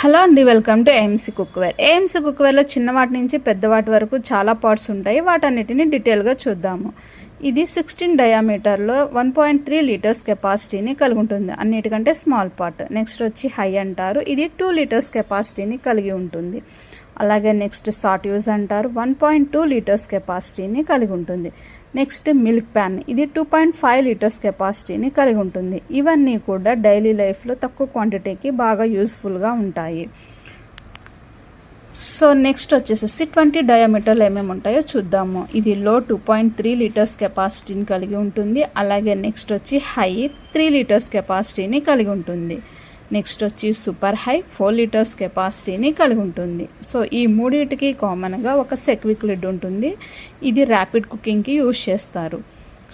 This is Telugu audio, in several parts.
హలో అండి, welcome to AMC cookware. AMC కుక్వేర్లో చిన్నవాటి నుంచి పెద్దవాటి వరకు చాలా పార్ట్స్ ఉంటాయి. వాటన్నిటిని డీటెయిల్గా చూద్దాము. ఇది 16 డయామీటర్లో 1.3 లీటర్స్ కెపాసిటీని కలిగి ఉంటుంది. అన్నిటికంటే స్మాల్ పార్ట్. నెక్స్ట్ వచ్చి హై అంటారు. ఇది 2 లీటర్స్ కెపాసిటీని కలిగి ఉంటుంది. అలాగే నెక్స్ట్ షార్ట్ యూజ్ అంటారు. 1.2 లీటర్స్ కెపాసిటీని కలిగి ఉంటుంది. నెక్స్ట్ మిల్క్ ప్యాన్, ఇది 2.5 లీటర్స్ కెపాసిటీని కలిగి ఉంటుంది. ఇవన్నీ కూడా డైలీ లైఫ్లో తక్కువ క్వాంటిటీకి బాగా యూస్ఫుల్గా ఉంటాయి. సో నెక్స్ట్ వచ్చేసి 20 డయామీటర్లు ఏమేమి ఉంటాయో చూద్దాము. ఇది లో 2.3 లీటర్స్ కెపాసిటీని కలిగి ఉంటుంది. అలాగే నెక్స్ట్ వచ్చి హై 3 లీటర్స్ కెపాసిటీని కలిగి ఉంటుంది. నెక్స్ట్ వచ్చి సూపర్ హై 4 లీటర్స్ కెపాసిటీని కలిగి ఉంటుంది. సో ఈ మూడింటికి కామన్గా ఒక సెక్విక్ లిడ్ ఉంటుంది. ఇది ర్యాపిడ్ కుకింగ్కి యూజ్ చేస్తారు.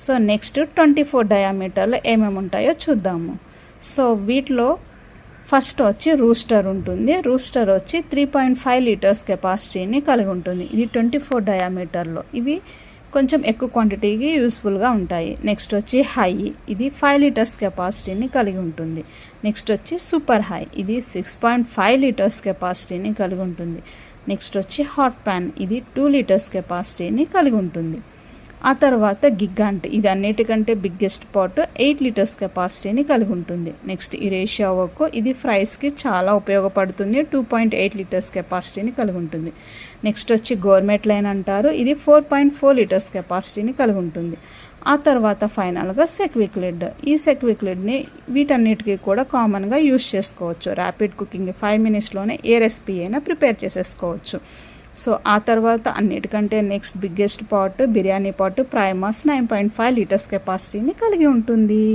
సో నెక్స్ట్ 24 డయామీటర్లో ఏమేమి ఉంటాయో చూద్దాము. సో వీటిలో ఫస్ట్ వచ్చి రూస్టర్ ఉంటుంది. రూస్టర్ వచ్చి 3.5 లీటర్స్ కెపాసిటీని కలిగి ఉంటుంది. ఇది 24 డయామీటర్లో. ఇవి కొంచెం ఎక్కువ క్వాంటిటీకి యూస్ఫుల్గా ఉంటాయి. నెక్స్ట్ వచ్చి హై, ఇది 5 లీటర్స్ కెపాసిటీని కలిగి ఉంటుంది. నెక్స్ట్ వచ్చి సూపర్ హై, ఇది 6.5 లీటర్స్ కెపాసిటీని కలిగి ఉంటుంది. నెక్స్ట్ వచ్చి హాట్ ప్యాన్, ఇది 2 లీటర్స్ కెపాసిటీని కలిగి ఉంటుంది. ఆ తర్వాత గిగాంట్, ఇది అన్నిటికంటే బిగ్గెస్ట్ పాట్ 8 లీటర్స్ కెపాసిటీని కలిగి ఉంటుంది. నెక్స్ట్ ఇరేషియా వర్క్, ఇది ఫ్రైస్కి చాలా ఉపయోగపడుతుంది. 2.8 లీటర్స్ కెపాసిటీని కలిగి ఉంటుంది. నెక్స్ట్ వచ్చి గవర్నమెంట్ లైన్ అంటారు. ఇది 4.4 లీటర్స్ కెపాసిటీని కలిగి ఉంటుంది. ఆ తర్వాత ఫైనల్గా సెక్విక్ లిడ్. ఈ సెక్విక్ లిడ్ని వీటన్నిటికీ కూడా కామన్గా యూజ్ చేసుకోవచ్చు. ర్యాపిడ్ కుకింగ్ 5 మినిట్స్లోనే ఏ రెసిపీ అయినా ప్రిపేర్ చేసేసుకోవచ్చు. సో ఆ తర్వాత అన్నిటికంటే next biggest pot biryani pot Primus 9.5 litres కెపాసిటీని కలిగి ఉంటుంది.